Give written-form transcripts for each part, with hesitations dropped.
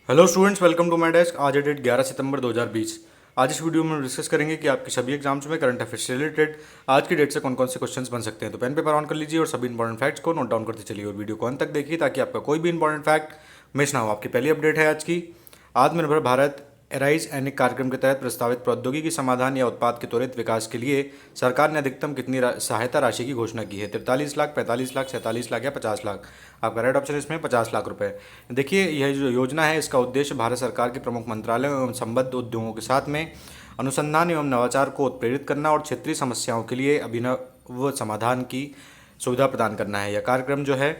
Hello students, welcome to my desk. आज है date 11 सितंबर 2020। आज इस वीडियो में हम डिस्कस करेंगे कि आपके सभी एग्जाम्स में करंट अफेयर्स से रिलेटेड आज की डेट से कौन कौन से क्वेश्चंस बन सकते हैं। तो पेन पेपर ऑन कर लीजिए और सभी इंपॉर्टेंट फैक्ट्स को नोट डाउन करते चलिए और वीडियो को अंत तक देखिए ताकि आपका कोई भी इंपॉर्टेंट फैक्ट मिस ना हो। आपकी पहली अपडेट है आज की। आत्मनिर्भर भारत एराइज एनिक कार्यक्रम के तहत प्रस्तावित प्रौद्योगिकी समाधान या उत्पाद के त्वरित विकास के लिए सरकार ने अधिकतम कितनी सहायता राशि की घोषणा की है? 43 लाख, 45 लाख, 47 लाख या 50 लाख? आपका राइट ऑप्शन इसमें 50 लाख रुपए। देखिए, यह जो योजना है इसका उद्देश्य भारत सरकार के प्रमुख मंत्रालयों एवं संबद्ध उद्योगों के साथ में अनुसंधान एवं नवाचार को उत्प्रेरित करना और क्षेत्रीय समस्याओं के लिए अभिनव समाधान की सुविधा प्रदान करना है। यह कार्यक्रम जो है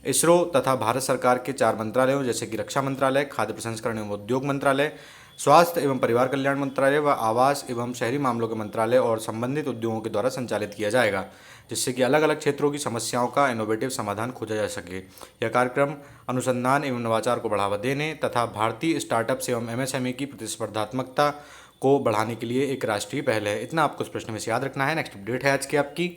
इसरो तथा भारत सरकार के 4 मंत्रालयों जैसे कि रक्षा मंत्रालय, खाद्य प्रसंस्करण एवं उद्योग मंत्रालय, स्वास्थ्य एवं परिवार कल्याण मंत्रालय व आवास एवं शहरी मामलों के मंत्रालय और संबंधित उद्योगों के द्वारा संचालित किया जाएगा, जिससे कि अलग अलग क्षेत्रों की समस्याओं का इनोवेटिव समाधान खोजा जा सके। यह कार्यक्रम अनुसंधान एवं नवाचार को बढ़ावा देने तथा भारतीय स्टार्टअप्स एवं एमएसएमई की प्रतिस्पर्धात्मकता को बढ़ाने के लिए एक राष्ट्रीय पहल है। इतना आपको इस प्रश्न में से याद रखना है। नेक्स्ट अपडेट है आज की आपकी।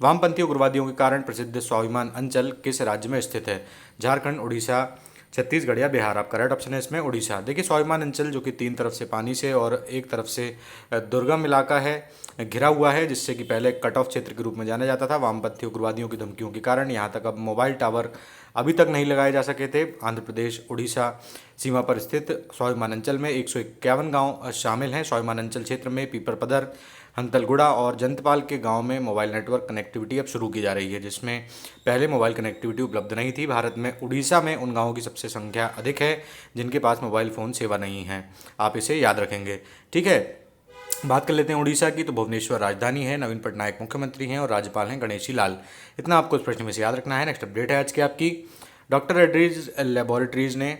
वामपंथी उग्रवादियों के कारण प्रसिद्ध स्वाभिमान अंचल किस राज्य में स्थित है? झारखंड, उड़ीसा, छत्तीसगढ़ या बिहार? आपका राइट ऑप्शन है इसमें उड़ीसा। देखिए, स्वाभिमान अंचल जो कि 3 तरफ से पानी से और एक तरफ से दुर्गम इलाका है, घिरा हुआ है, जिससे कि पहले कट ऑफ क्षेत्र के रूप में जाना जाता था। वामपंथी उग्रवादियों की धमकियों के कारण यहाँ तक अब मोबाइल टावर अभी तक नहीं लगाए जा सके थे। आंध्र प्रदेश उड़ीसा सीमा पर स्थित स्वाभिमान अंचल में 151 गाँव शामिल हैं। स्वाभिमान अंचल क्षेत्र में पीपरपदर, हंतलगुड़ा और जंतपाल के गांव में मोबाइल नेटवर्क कनेक्टिविटी अब शुरू की जा रही है, जिसमें पहले मोबाइल कनेक्टिविटी उपलब्ध नहीं थी। भारत में उड़ीसा में उन गांवों की सबसे संख्या अधिक है जिनके पास मोबाइल फ़ोन सेवा नहीं है। आप इसे याद रखेंगे, ठीक है। बात कर लेते हैं उड़ीसा की। तो भुवनेश्वर राजधानी है, नवीन पटनायक मुख्यमंत्री हैं और राज्यपाल हैं गणेशी लाल। इतना आपको इस प्रश्न में से याद रखना है। नेक्स्ट अपडेट है आज की आपकी। डॉक्टर रेड्डीज लेबोरेटरीज ने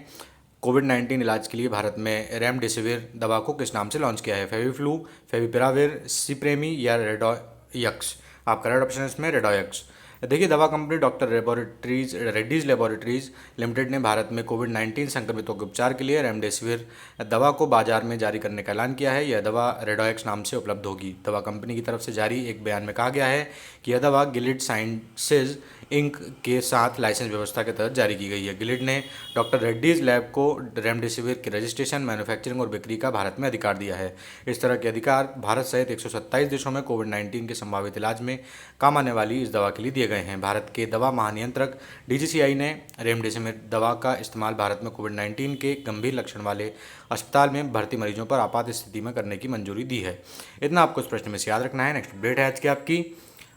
कोविड-19 इलाज के लिए भारत में रेमडेसिविर दवा को किस नाम से लॉन्च किया है? फेविफ्लू, फेविपिराविर, सिप्रेमी या रेडोयक्स? आपका राइट ऑप्शन है इसमें रेडोयक्स। देखिए, दवा company doctor Reddy's laboratories limited ने भारत में कोविड-19 संक्रमितों के उपचार के लिए रेमडेसिविर दवा को बाजार में जारी करने का ऐलान किया है। यह दवा रेडोयक्स नाम से उपलब्ध होगी। दवा कंपनी की तरफ से जारी एक बयान में कहा गया है कि यह दवा गिलिड साइंसेज इंक के साथ लाइसेंस व्यवस्था के तहत जारी की गई है। गिलिड ने डॉक्टर रेड्डीज लैब को रेमडेसिविर के रजिस्ट्रेशन, मैन्युफैक्चरिंग और बिक्री का भारत में अधिकार दिया है। इस तरह के अधिकार भारत सहित 127 देशों में कोविड-19 के संभावित इलाज में काम आने वाली इस दवा के लिए दिए गए हैं। भारत के दवा महानियंत्रक डीजीसीआई ने रेमडेसिविर दवा का इस्तेमाल भारत में कोविड-19 के गंभीर लक्षण वाले अस्पताल में भर्ती मरीजों पर आपात स्थिति में करने की मंजूरी दी है। इतना आपको इस प्रश्न में से याद रखना है। नेक्स्ट अपडेट है आज की आपकी।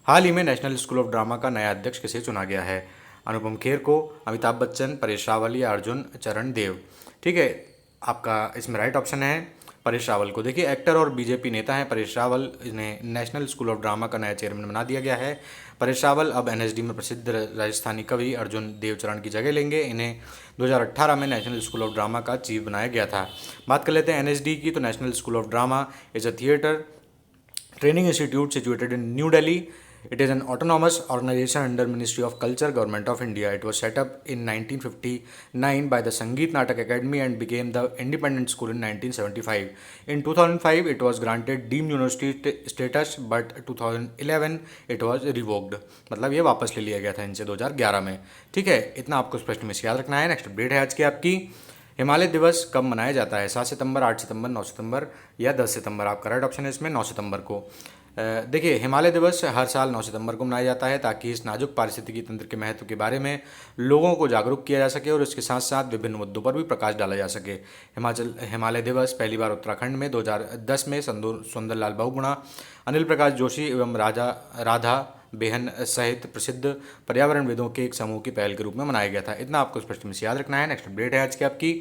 हाल ही में नेशनल स्कूल ऑफ ड्रामा का नया अध्यक्ष किसे चुना गया है? अनुपम खेर को, अमिताभ बच्चन, परेश रावल या अर्जुन चरण देव? ठीक है, आपका इसमें राइट ऑप्शन है परेश रावल को। देखिए, एक्टर और बीजेपी नेता हैं परेश रावल, इन्हें नेशनल स्कूल ऑफ ड्रामा का नया चेयरमैन बना दिया गया है। परेश रावल अब एनएसडी में प्रसिद्ध राजस्थानी कवि अर्जुन देवचरण की जगह लेंगे। इन्हें 2018 में नेशनल स्कूल ऑफ ड्रामा का चीफ बनाया गया था। बात कर लेते हैं एनएसडी की। तो national school of drama is a theatre training institute situated in New Delhi. It is an autonomous organization under Ministry of Culture, Government of India. It was set up in 1959 by the Sangeet Natak Academy and became the independent school in 1975. In 2005, it was granted deemed university status, but 2011 it was revoked. मतलब ये वापस ले लिया गया था इनसे 2011 में। ठीक है, इतना आपको इस प्रश्न में से याद रखना है। नेक्स्ट अपडेट है आज की आपकी। हिमालय दिवस कब मनाया जाता है? 7 सितंबर, 8 सितंबर, 9 सितंबर या 10 सितंबर? आपका राइट ऑप्शन है इसमें 9 सितंबर को। देखिए, हिमालय दिवस हर साल 9 सितंबर को मनाया जाता है ताकि इस नाजुक पारिस्थितिकी तंत्र के महत्व के बारे में लोगों को जागरूक किया जा सके और इसके साथ साथ विभिन्न मुद्दों पर भी प्रकाश डाला जा सके। हिमालय दिवस पहली बार उत्तराखंड में 2010 में सुंदरलाल बहुगुणा, अनिल प्रकाश जोशी एवं राधा बेहन सहित प्रसिद्ध पर्यावरणविदों के एक समूह की पहल के रूप में मनाया गया था। इतना आपको इस प्रश्न में से याद रखना है। नेक्स्ट अपडेट है आज की आपकी।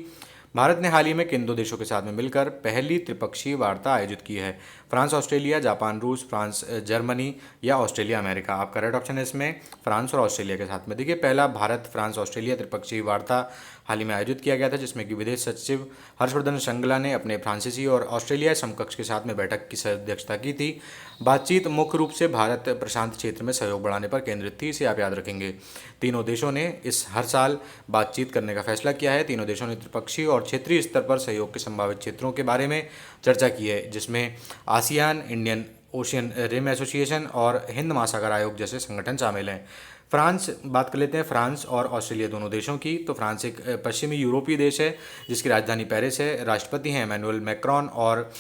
भारत ने हाल ही में किन 2 देशों के साथ में मिलकर पहली त्रिपक्षीय वार्ता आयोजित की है? फ्रांस ऑस्ट्रेलिया, जापान रूस, फ्रांस जर्मनी या ऑस्ट्रेलिया अमेरिका? आपका राइट ऑप्शन है इसमें फ्रांस और ऑस्ट्रेलिया के साथ में। देखिए, पहला भारत फ्रांस ऑस्ट्रेलिया त्रिपक्षीय वार्ता हाल ही में आयोजित किया गया था, जिसमें कि विदेश सचिव हर्षवर्धन श्रृंगला ने अपने फ्रांसीसी और ऑस्ट्रेलिया समकक्ष के साथ में बैठक की अध्यक्षता की थी। बातचीत मुख्य रूप से भारत प्रशांत क्षेत्र में सहयोग बढ़ाने पर केंद्रित थी, इसे आप याद रखेंगे। तीनों देशों ने इस हर साल बातचीत करने का फैसला किया है। तीनों देशों ने त्रिपक्षीय और क्षेत्रीय स्तर पर सहयोग के संभावित क्षेत्रों के बारे में चर्चा की है, जिसमें ASEAN, Indian Ocean Rim Association और हिंद महासागर आयोग जैसे संगठन शामिल हैं। फ्रांस, बात कर लेते हैं फ्रांस और ऑस्ट्रेलिया दोनों देशों की। तो फ्रांस एक पश्चिमी यूरोपीय देश है जिसकी राजधानी पेरिस है। राष्ट्रपति हैं इमैनुअल मैक्रोन और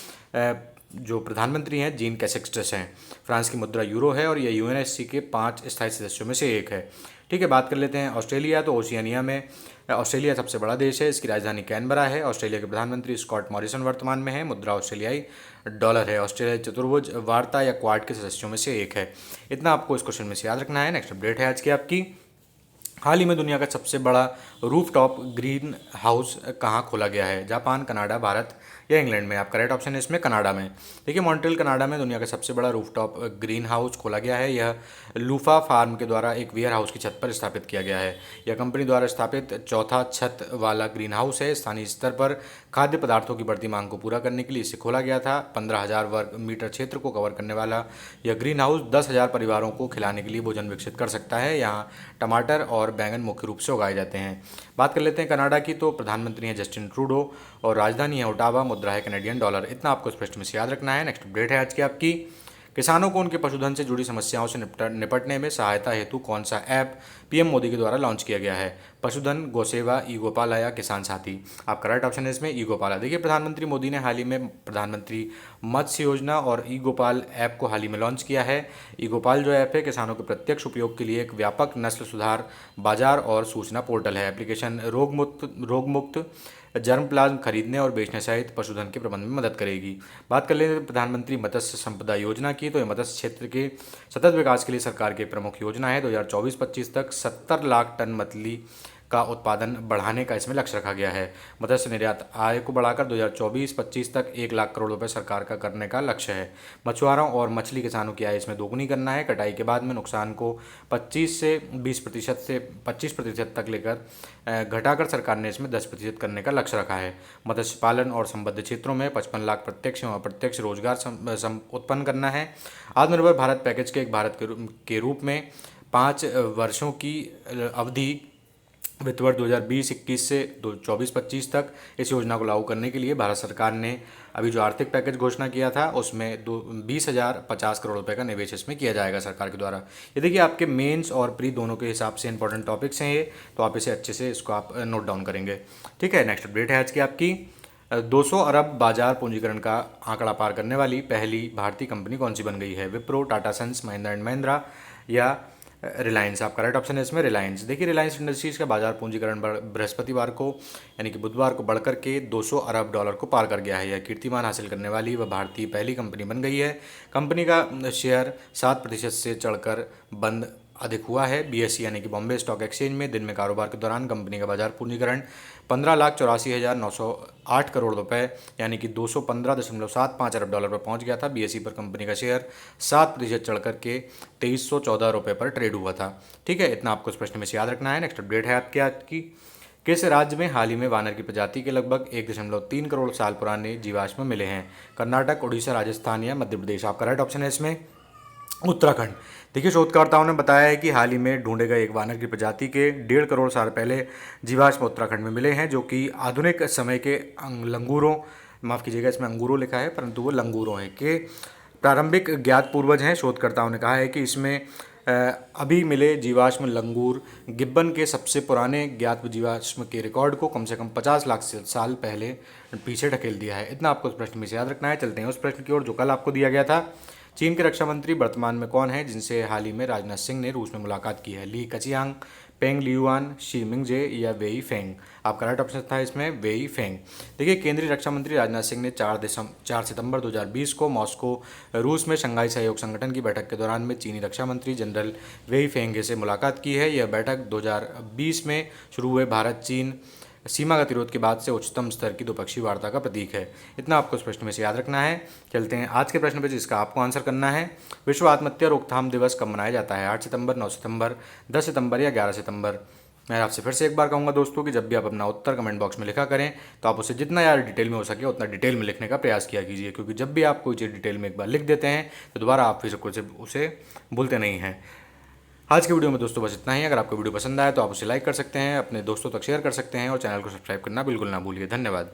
जो प्रधानमंत्री हैं जीन कैसेक्सटस हैं। फ्रांस की मुद्रा यूरो है और यह यूएनएससी के 5 स्थायी सदस्यों में से एक है। ठीक है, बात कर लेते हैं ऑस्ट्रेलिया। तो ओशियानिया में ऑस्ट्रेलिया सबसे बड़ा देश है। इसकी राजधानी कैनबरा है। ऑस्ट्रेलिया के प्रधानमंत्री स्कॉट मॉरिसन वर्तमान में है। मुद्रा ऑस्ट्रेलियाई डॉलर है। ऑस्ट्रेलिया चतुर्भुज वार्ता या क्वाड के सदस्यों में से एक है। इतना आपको इस क्वेश्चन में से याद रखना है। नेक्स्ट अपडेट है आज की आपकी। हाल ही में दुनिया का सबसे बड़ा रूफटॉप ग्रीन हाउस कहाँ खोला गया है? जापान, कनाडा, भारत या इंग्लैंड में? आपका राइट ऑप्शन है इसमें कनाडा में। देखिए, मॉन्ट्रियल कनाडा में दुनिया का सबसे बड़ा रूफटॉप ग्रीन हाउस खोला गया है। यह लूफा फार्म के द्वारा एक वेयर हाउस की छत पर स्थापित किया गया है। यह कंपनी द्वारा स्थापित चौथा छत वाला ग्रीन हाउस है। स्थानीय स्तर पर खाद्य पदार्थों की बढ़ती मांग को पूरा करने के लिए इसे खोला गया था। 15,000 वर्ग मीटर क्षेत्र को कवर करने वाला यह ग्रीन हाउस 10,000 परिवारों को खिलाने के लिए भोजन विकसित कर सकता है। यहाँ टमाटर और बैंगन मुख्य रूप से उगाए जाते हैं। बात कर लेते हैं कनाडा की। तो प्रधानमंत्री हैं जस्टिन ट्रूडो और राजधानी है ओटावा। मुद्रा है कैनेडियन डॉलर। इतना आपको इस प्रश्न में से याद रखना है। नेक्स्ट अपडेट है आज की आपकी। किसानों को उनके पशुधन से जुड़ी समस्याओं से निपटने में सहायता हेतु कौन सा ऐप पीएम मोदी के द्वारा लॉन्च किया गया है? पशुधन, गोसेवा, ई गोपाला या किसान साथी? आपका राइट ऑप्शन है इसमें ई गोपाला। देखिए, प्रधानमंत्री मोदी ने हाल ही में प्रधानमंत्री मत्स्य योजना और ई गोपाल ऐप को हाल ही में लॉन्च किया है। ई गोपाल जो ऐप है किसानों के प्रत्यक्ष उपयोग के लिए एक व्यापक नस्ल सुधार बाजार और सूचना पोर्टल है। एप्लीकेशन रोगमुक्त जर्म प्लाज्म खरीदने और बेचने सहित पशुधन के प्रबंधन में मदद करेगी। बात कर लेते हैं प्रधानमंत्री मत्स्य संपदा योजना की। तो ये मत्स्य क्षेत्र के सतत विकास के लिए सरकार की प्रमुख योजना है। 2024-25 तक 70 लाख टन मछली का उत्पादन बढ़ाने का इसमें लक्ष्य रखा गया है। मत्स्य निर्यात आय को बढ़ाकर 2024-25 तक 1 लाख करोड़ रुपए सरकार का करने का लक्ष्य है। मछुआरों और मछली किसानों की आय इसमें दोगुनी करना है। कटाई के बाद में नुकसान को 25% तक लेकर घटाकर सरकार ने इसमें 10% करने का लक्ष्य रखा है। मत्स्य पालन और संबद्ध क्षेत्रों में 55 लाख प्रत्यक्ष एवं अप्रत्यक्ष रोजगार उत्पन्न करना है। आत्मनिर्भर भारत पैकेज के एक भारत के रूप में 5 वर्षों की अवधि वित्त वर्ष 2020-21 से 2024-25 तक इस योजना को लागू करने के लिए भारत सरकार ने अभी जो आर्थिक पैकेज घोषणा किया था उसमें 20,050 करोड़ रुपए का निवेश इसमें किया जाएगा सरकार के द्वारा। ये देखिए आपके मेंस और प्री दोनों के हिसाब से इंपॉर्टेंट टॉपिक्स हैं ये, तो आप इसे अच्छे से इसको आप नोट डाउन करेंगे। ठीक है, नेक्स्ट अपडेट है आज की आपकी। 200 अरब बाजार पूंजीकरण का आंकड़ा पार करने वाली पहली भारतीय कंपनी कौन सी बन गई है? विप्रो, टाटा सन्स, महिंद्रा एंड महिंद्रा या रिलायंस? आपका राइट ऑप्शन है इसमें रिलायंस। देखिए, रिलायंस इंडस्ट्रीज का बाजार पूंजीकरण बृहस्पतिवार को यानी कि बुधवार को बढ़कर के 200 अरब डॉलर को पार कर गया है। यह कीर्तिमान हासिल करने वाली वह भारतीय पहली कंपनी बन गई है। कंपनी का शेयर 7% से चढ़कर बंद अधिक हुआ है। बीएसई यानी कि बॉम्बे स्टॉक एक्सचेंज में दिन में कारोबार के दौरान कंपनी का बाजार पूंजीकरण 15,84,908 करोड़ रुपए यानी कि 215.75 अरब डॉलर पर पहुंच गया था। बीएसई पर कंपनी का शेयर 7% चढ़ करके 2314 रुपये पर ट्रेड हुआ था। ठीक है, इतना आपको इस प्रश्न में से याद रखना है। नेक्स्ट अपडेट है आपके आज की। किस राज्य में हाल ही में वानर की प्रजाति के लगभग 1.3 करोड़ साल पुराने जीवाश्म मिले हैं? कर्नाटक, उड़ीसा, राजस्थान या मध्य प्रदेश? आपका राइट ऑप्शन है इसमें उत्तराखंड। देखिए, शोधकर्ताओं ने बताया है कि हाल ही में ढूंढे गए एक वानर की प्रजाति के 1.5 करोड़ साल पहले जीवाश्म उत्तराखंड में मिले हैं, जो कि आधुनिक समय के लंगूरों, माफ़ कीजिएगा इसमें अंगूरों लिखा है परंतु वो लंगूरों हैं, के प्रारंभिक ज्ञात पूर्वज हैं। शोधकर्ताओं ने कहा है कि इसमें अभी मिले जीवाश्म लंगूर गिब्बन के सबसे पुराने ज्ञात जीवाश्म के रिकॉर्ड को कम से कम 50 लाख साल पहले पीछे ढकेल दिया है। इतना आपको उस प्रश्न में से याद रखना है। चलते हैं उस प्रश्न की ओर जो कल आपको दिया गया था। चीन के रक्षा मंत्री वर्तमान में कौन है जिनसे हाल ही में राजनाथ सिंह ने रूस में मुलाकात की है? ली कचियांग, पेंग लियुआन, शी मिंगजे या वेई फेंग? आपका राइट ऑप्शन था इसमें वेई फेंग। देखिए, केंद्रीय रक्षा मंत्री राजनाथ सिंह ने 4 सितंबर 2020 को मॉस्को रूस में शंघाई सहयोग संगठन की बैठक के दौरान में चीनी रक्षा मंत्री जनरल वेई फेंग से मुलाकात की है। यह बैठक 2020 में शुरू हुए भारत चीन सीमा गतिरोध के बाद से उच्चतम स्तर की द्विपक्षीय वार्ता का प्रतीक है। इतना आपको इस प्रश्न में से याद रखना है। चलते हैं आज के प्रश्न पे जिसका आपको आंसर करना है। विश्व आत्महत्या रोकथाम दिवस कब मनाया जाता है? 8 सितंबर, 9 सितंबर, 10 सितंबर या 11 सितंबर? मैं आपसे फिर से एक बार कहूँगा दोस्तों कि जब भी आप अपना उत्तर कमेंट बॉक्स में लिखा करें तो आप उसे जितना यार डिटेल में हो सके उतना डिटेल में लिखने का प्रयास किया कीजिए, क्योंकि जब भी आप कोई चीज़ डिटेल में एक बार लिख देते हैं तो दोबारा आप फिर उसे भूलते नहीं हैं। आज के वीडियो में दोस्तों बस इतना ही। अगर आपको वीडियो पसंद आया तो आप उसे लाइक कर सकते हैं, अपने दोस्तों तक शेयर कर सकते हैं और चैनल को सब्सक्राइब करना बिल्कुल ना भूलिए। धन्यवाद।